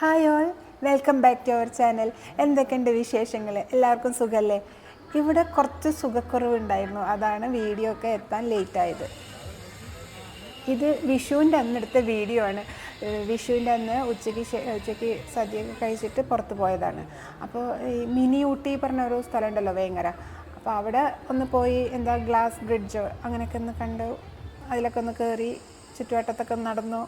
Hi all, welcome back to our channel. എന്തൊക്കെയുണ്ട് വിശേഷങ്ങൾ? എല്ലാവർക്കും സുഖമല്ലേ? ഇവിടെ കുറച്ച് സുഖക്കുറവുണ്ടായിരുന്നു, അതാണ് വീഡിയോ ഒക്കെ എത്താൻ ലേറ്റായത്. ഇത് വിഷുവിൻ്റെ അന്നെടുത്ത വീഡിയോ ആണ്. വിഷുവിൻ്റെ അന്ന് ഉച്ചയ്ക്ക് സദ്യയൊക്കെ കഴിച്ചിട്ട് പുറത്ത് പോയതാണ്. അപ്പോൾ ഈ മിനി ഊട്ടി പറഞ്ഞ ഒരു സ്ഥലം ഉണ്ടല്ലോ, വേങ്ങര. അപ്പോൾ അവിടെ ഒന്ന് പോയി ഗ്ലാസ് ബ്രിഡ്ജോ അങ്ങനെയൊക്കെ ഒന്ന് കണ്ടു. അതിലൊക്കെ ഒന്ന് കയറി ചുറ്റുവട്ടത്തൊക്കെ നടന്നു.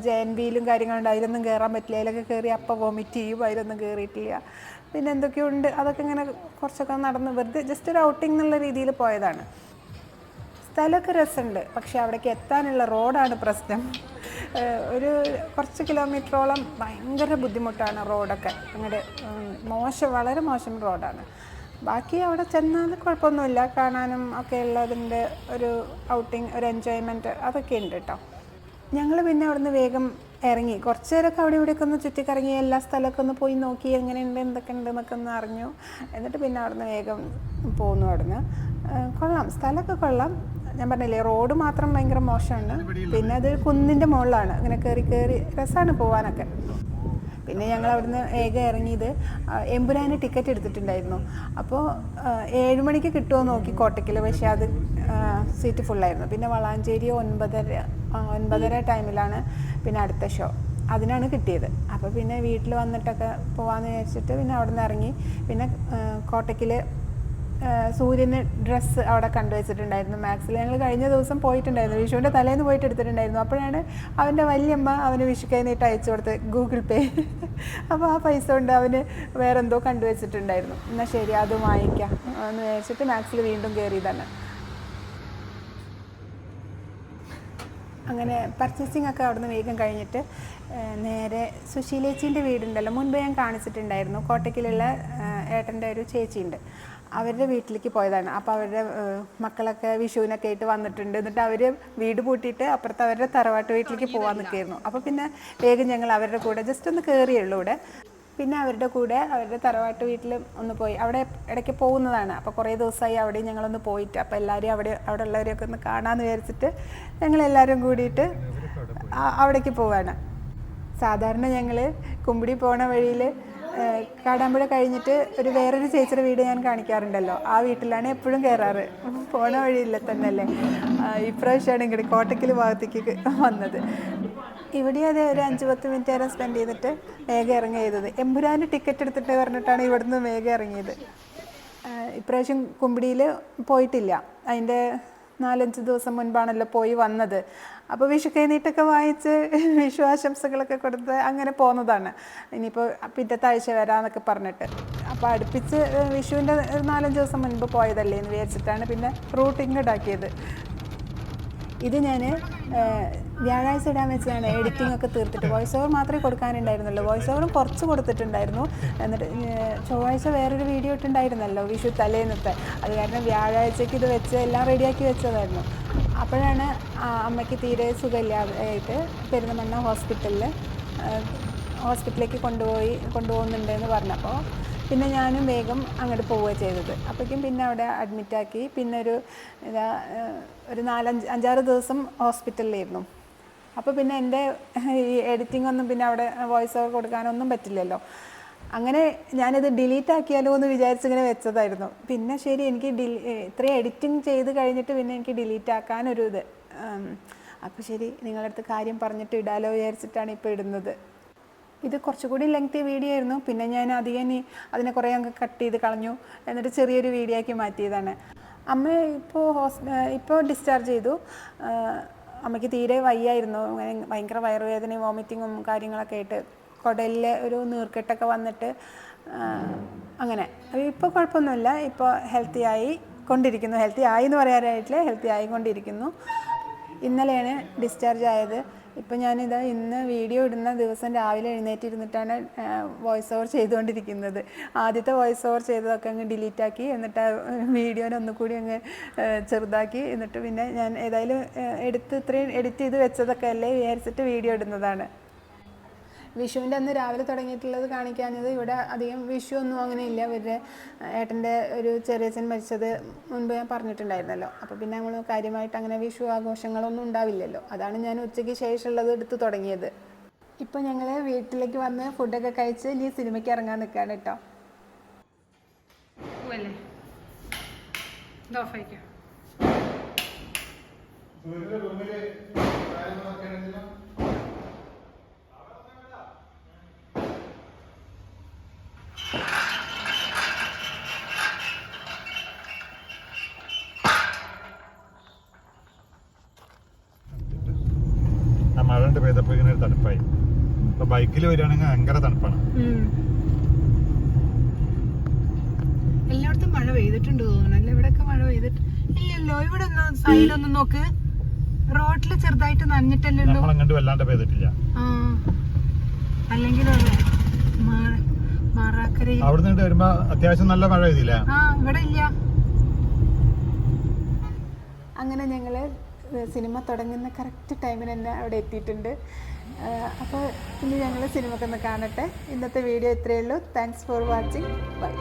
ജയൻ വീലും കാര്യങ്ങളുണ്ട്, അതിലൊന്നും കയറാൻ പറ്റില്ല. അതിലൊക്കെ കയറി അപ്പം വോമിറ്റ് ചെയ്യും, അതിലൊന്നും കയറിയിട്ടില്ല. പിന്നെ എന്തൊക്കെയുണ്ട്, അതൊക്കെ ഇങ്ങനെ കുറച്ചൊക്കെ നടന്ന് വെറുതെ ജസ്റ്റ് ഒരു ഔട്ടിംഗ് എന്നുള്ള രീതിയിൽ പോയതാണ്. സ്ഥലമൊക്കെ രസമുണ്ട്, പക്ഷേ അവിടേക്ക് എത്താനുള്ള റോഡാണ് പ്രശ്നം. ഒരു കുറച്ച് കിലോമീറ്ററോളം ഭയങ്കര ബുദ്ധിമുട്ടാണ് റോഡൊക്കെ. അങ്ങോട്ട് വളരെ മോശം റോഡാണ്. ബാക്കി അവിടെ ചെന്നാൽ കുഴപ്പമൊന്നുമില്ല, കാണാനും ഒക്കെ ഉള്ളതിൻ്റെ ഒരു ഔട്ടിങ്, ഒരു എൻജോയ്മെൻറ്റ് അതൊക്കെ ഉണ്ട് കേട്ടോ. ഞങ്ങൾ പിന്നെ അവിടുന്ന് വേഗം ഇറങ്ങി. കുറച്ച് നേരമൊക്കെ അവിടെ ഇവിടെയൊക്കെ ഒന്ന് ചുറ്റിക്കറങ്ങി, എല്ലാ സ്ഥലമൊക്കെ ഒന്ന് പോയി നോക്കി, എങ്ങനെയുണ്ട് എന്തൊക്കെ ഉണ്ട് എന്നൊക്കെ ഒന്ന് അറിഞ്ഞു. എന്നിട്ട് പിന്നെ അവിടുന്ന് വേഗം പോന്നു. അവിടുന്ന് കൊള്ളാം, സ്ഥലമൊക്കെ കൊള്ളാം. ഞാൻ പറഞ്ഞില്ലേ, റോഡ് മാത്രം ഭയങ്കര മോശമാണ്. പിന്നെ അത് കുന്നിൻ്റെ മുകളിലാണ്, അങ്ങനെ കയറി രസമാണ് പോകാനൊക്കെ. പിന്നെ ഞങ്ങൾ അവിടുന്ന് വേഗം ഇറങ്ങിയത് എമ്പുരാന് ടിക്കറ്റ് എടുത്തിട്ടുണ്ടായിരുന്നു. അപ്പോൾ 7 മണിക്ക് കിട്ടുമോ നോക്കി കോട്ടയ്ക്കൽ, പക്ഷേ അത് സീറ്റ് ഫുള്ളായിരുന്നു. പിന്നെ വളാഞ്ചേരി 9:30 ടൈമിലാണ് പിന്നെ അടുത്ത ഷോ, അതിനാണ് കിട്ടിയത്. അപ്പോൾ പിന്നെ വീട്ടിൽ വന്നിട്ടൊക്കെ പോകാമെന്ന് വിചാരിച്ചിട്ട് പിന്നെ അവിടെ നിന്ന് ഇറങ്ങി. പിന്നെ കോട്ടയ്ക്കൽ സൂര്യന് ഡ്രസ്സ് അവിടെ കണ്ടുവച്ചിട്ടുണ്ടായിരുന്നു. മാക്സിൽ ഞങ്ങൾ കഴിഞ്ഞ ദിവസം പോയിട്ടുണ്ടായിരുന്നു, വിഷുവിൻ്റെ തലേന്ന് പോയിട്ട് എടുത്തിട്ടുണ്ടായിരുന്നു. അപ്പോഴാണ് അവൻ്റെ വല്യമ്മ അവന് വിഷുക്കൈനീട്ട് അയച്ചു കൊടുത്ത്, ഗൂഗിൾ പേ. അപ്പോൾ ആ പൈസ കൊണ്ട് അവന് വേറെന്തോ കണ്ടുവച്ചിട്ടുണ്ടായിരുന്നു. എന്നാൽ ശരി, അത് വാങ്ങിക്കാം എന്ന് വിചാരിച്ചിട്ട് മാക്സിൽ വീണ്ടും കയറിയതാണ്. അങ്ങനെ പർച്ചേസിങ് ഒക്കെ അവിടുന്ന് വേഗം കഴിഞ്ഞിട്ട് നേരെ സുശീലേച്ചീൻ്റെ വീടുണ്ടല്ലോ, മുൻപ് ഞാൻ കാണിച്ചിട്ടുണ്ടായിരുന്നു. കോട്ടയ്ക്കലുള്ള ഏട്ടൻ്റെ ഒരു ചേച്ചിയുണ്ട്, അവരുടെ വീട്ടിലേക്ക് പോയതാണ്. അപ്പോൾ അവരുടെ മക്കളൊക്കെ വിഷുവിനൊക്കെ ആയിട്ട് വന്നിട്ടുണ്ട്. എന്നിട്ട് അവർ വീട് പൂട്ടിയിട്ട് അപ്പുറത്ത് അവരുടെ തറവാട്ട് വീട്ടിലേക്ക് പോകാൻ നിൽക്കുകയായിരുന്നു. അപ്പോൾ പിന്നെ വേഗം ഞങ്ങൾ അവരുടെ കൂടെ ജസ്റ്റ് ഒന്ന് കയറിയുള്ളൂ ഇവിടെ. പിന്നെ അവരുടെ കൂടെ അവരുടെ തറവാട്ട് വീട്ടിൽ ഒന്ന് പോയി. അവിടെ ഇടയ്ക്ക് പോകുന്നതാണ്. അപ്പോൾ കുറേ ദിവസമായി അവിടെയും ഞങ്ങളൊന്ന് പോയിട്ട്, അപ്പോൾ എല്ലാവരും അവിടെ ഉള്ളവരെയൊക്കെ ഒന്ന് കാണാമെന്ന് വിചാരിച്ചിട്ട് ഞങ്ങളെല്ലാവരും കൂടിയിട്ട് അവിടേക്ക് പോവുകയാണ്. സാധാരണ ഞങ്ങൾ കുമ്പിടി പോണ വഴിയിൽ കാടാമ്പുഴ കഴിഞ്ഞിട്ട് വേറൊരു ചേച്ചിയുടെ വീട് ഞാൻ കാണിക്കാറുണ്ടല്ലോ, ആ വീട്ടിലാണ് എപ്പോഴും കയറാറ്. പോണ വഴിയില്ല തന്നെയല്ലേ. ഇപ്രാവശ്യമാണ് ഇങ്ങോട്ട് കോട്ടയ്ക്കൽ ഭാഗത്തേക്ക് വന്നത്. ഇവിടെ അതേ ഒരു 5-10 മിനിറ്റ് നേരം സ്പെൻഡ് ചെയ്തിട്ട് വേഗം ഇറങ്ങി ചെയ്തത്. എമ്പുരാന് ടിക്കറ്റ് എടുത്തിട്ട് പറഞ്ഞിട്ടാണ് ഇവിടുന്ന് വേഗം ഇറങ്ങിയത്. ഇപ്രാവശ്യം കുമ്പിടിയിൽ പോയിട്ടില്ല, അതിൻ്റെ 4-5 ദിവസം മുൻപാണല്ലോ പോയി വന്നത്. അപ്പോൾ വിഷു കൈനീട്ടൊക്കെ വാങ്ങിച്ച് വിഷു ആശംസകളൊക്കെ കൊടുത്ത് അങ്ങനെ പോകുന്നതാണ്. ഇനിയിപ്പോൾ പിറ്റത്തെ ആഴ്ച വരാമെന്നൊക്കെ പറഞ്ഞിട്ട്. അപ്പോൾ അടുപ്പിച്ച് വിഷുവിൻ്റെ 4-5 ദിവസം മുൻപ് പോയതല്ലേ എന്ന് വിചാരിച്ചിട്ടാണ് പിന്നെ റൂട്ട് ഇങ്ങോട്ട് ആക്കിയത്. ഇത് ഞാൻ വ്യാഴാഴ്ച ഇടാൻ വെച്ചാണ് എഡിറ്റിംഗ് ഒക്കെ തീർത്തിട്ട്. വോയിസ് ഓവർ മാത്രമേ കൊടുക്കാനുണ്ടായിരുന്നുള്ളൂ, വോയിസ് ഓവറും കുറച്ച് കൊടുത്തിട്ടുണ്ടായിരുന്നു. എന്നിട്ട് ചൊവ്വാഴ്ച വേറൊരു വീഡിയോ ഇട്ടുണ്ടായിരുന്നല്ലോ വിഷു തലേന്നത്തെ, അത് കാരണം വ്യാഴാഴ്ചയ്ക്ക് ഇത് വെച്ച് എല്ലാം റെഡിയാക്കി വെച്ചതായിരുന്നു. അപ്പോഴാണ് അമ്മയ്ക്ക് തീരെ സുഖമില്ലാതായിട്ട് പെരുന്തമണ്ണ ഹോസ്പിറ്റലിലേക്ക് കൊണ്ടുപോകുന്നുണ്ടെന്ന് പറഞ്ഞപ്പോൾ പിന്നെ ഞാനും വേഗം അങ്ങോട്ട് പോവുക ചെയ്തത്. അപ്പോഴേക്കും പിന്നെ അവിടെ അഡ്മിറ്റാക്കി. പിന്നെ ഒരു 4-5-6 ദിവസം ഹോസ്പിറ്റലിലായിരുന്നു. അപ്പോൾ പിന്നെ എൻ്റെ ഈ എഡിറ്റിംഗ് ഒന്നും പിന്നെ അവിടെ വോയിസ് ഓവർ കൊടുക്കാനൊന്നും പറ്റില്ലല്ലോ. അങ്ങനെ ഞാനിത് ഡിലീറ്റ് ആക്കിയാലോ എന്ന് വിചാരിച്ചിങ്ങനെ വെച്ചതായിരുന്നു. പിന്നെ ശരി, എനിക്ക് ഇത്രയും എഡിറ്റിംഗ് ചെയ്ത് കഴിഞ്ഞിട്ട് പിന്നെ എനിക്ക് ഡിലീറ്റ് ആക്കാനൊരു ഇത്. അപ്പോൾ ശരി, നിങ്ങളുടെ അടുത്ത് കാര്യം പറഞ്ഞിട്ട് ഇടാലോ വിചാരിച്ചിട്ടാണ് ഇപ്പോൾ ഇടുന്നത്. ഇത് കുറച്ചുകൂടി ലെങ്തി വീഡിയോ ആയിരുന്നു. പിന്നെ ഞാൻ അതിനെ കുറേ അങ്ങ് കട്ട് ചെയ്ത് കളഞ്ഞു, എന്നിട്ട് ചെറിയൊരു വീഡിയോ ആക്കി മാറ്റിയതാണ്. അമ്മ ഇപ്പോൾ ഡിസ്ചാർജ് ചെയ്തു. അമ്മയ്ക്ക് തീരെ വയ്യായിരുന്നു, ഭയങ്കര വയറുവേദനയും വോമിറ്റിങ്ങും കാര്യങ്ങളൊക്കെ ആയിട്ട് കുടലിൽ ഒരു നീർക്കെട്ടൊക്കെ വന്നിട്ട് അങ്ങനെ. ഇപ്പോൾ കുഴപ്പമൊന്നുമില്ല, ഇപ്പോൾ ഹെൽത്തി ആയി എന്ന് പറയാനായിട്ടില്ല, ഹെൽത്തി ആയിക്കൊണ്ടിരിക്കുന്നു. ഇന്നലെയാണ് ഡിസ്ചാർജ് ആയത്. ഇപ്പോൾ ഇന്ന് വീഡിയോ ഇടുന്ന ദിവസം രാവിലെ എഴുന്നേറ്റിരുന്നിട്ടാണ് വോയിസ് ഓവർ ചെയ്തുകൊണ്ടിരിക്കുന്നത്. ആദ്യത്തെ വോയിസ് ഓവർ ചെയ്തതൊക്കെ അങ്ങ് ഡിലീറ്റാക്കി, എന്നിട്ട് വീഡിയോനെ ഒന്നുകൂടി അങ്ങ് ചെറുതാക്കി, എന്നിട്ട് പിന്നെ ഞാൻ ഏതായാലും ഇത്രയും എഡിറ്റ് ചെയ്ത് വെച്ചതൊക്കെ അല്ലേ വിചാരിച്ചിട്ട് വീഡിയോ ഇടുന്നതാണ്. വിഷുവിൻ്റെ അന്ന് രാവിലെ തുടങ്ങിയിട്ടുള്ളത് കാണിക്കാഞ്ഞത്, ഇവിടെ അധികം വിഷു ഒന്നും അങ്ങനെ ഇല്ല. ഇവരുടെ ഏട്ടൻ്റെ ഒരു ചെറിയച്ഛൻ മരിച്ചത് മുൻപ് ഞാൻ പറഞ്ഞിട്ടുണ്ടായിരുന്നല്ലോ. അപ്പോൾ പിന്നെ നമ്മൾ കാര്യമായിട്ട് അങ്ങനെ വിഷു ആഘോഷങ്ങളൊന്നും ഉണ്ടാവില്ലല്ലോ. അതാണ് ഞാൻ ഉച്ചയ്ക്ക് ശേഷമുള്ളത് എടുത്ത് തുടങ്ങിയത്. ഇപ്പോൾ ഞങ്ങൾ വീട്ടിലേക്ക് വന്ന് ഫുഡൊക്കെ കഴിച്ച് ഇനി സിനിമയ്ക്ക് ഇറങ്ങാൻ നിൽക്കുകയാണ് കേട്ടോ. മഴ പെയ്തപ്പോ ഇങ്ങനെ ഒരു തണുപ്പായി. ഇപ്പൊ ബൈക്കിൽ വരികയാണെങ്കിൽ ഭയങ്കര തണുപ്പാണ്. എല്ലായിടത്തും മഴ പെയ്തിട്ടുണ്ട് തോന്നുന്നല്ലേ? ഇവിടെയൊക്കെ മഴ പെയ്തിട്ട് ഇല്ലല്ലോ. ഇവിടെ സൈഡൊന്നും നോക്ക്, റോഡില് ചെറുതായിട്ട് നനഞ്ഞിട്ടല്ലോ. അങ്ങോട്ട് വല്ലാണ്ട് പെയ്തിട്ടില്ല. അല്ലെങ്കിൽ അവിടെ നിന്ന് വരുമ്പോ അത്യാവശ്യം നല്ല മഴ പെയ്തില്ല. ഇവിടെ ഇല്ല. അങ്ങനെ ഞങ്ങള് സിനിമ തുടങ്ങുന്ന കറക്റ്റ് ടൈമിന് തന്നെ അവിടെ എത്തിയിട്ടുണ്ട്. അപ്പോൾ ഇനി ഞങ്ങൾ സിനിമ ഒക്കെ ഒന്ന് കാണട്ടെ. ഇന്നത്തെ വീഡിയോ ഇത്രയേ ഉള്ളൂ. Thanks for watching. ബൈ.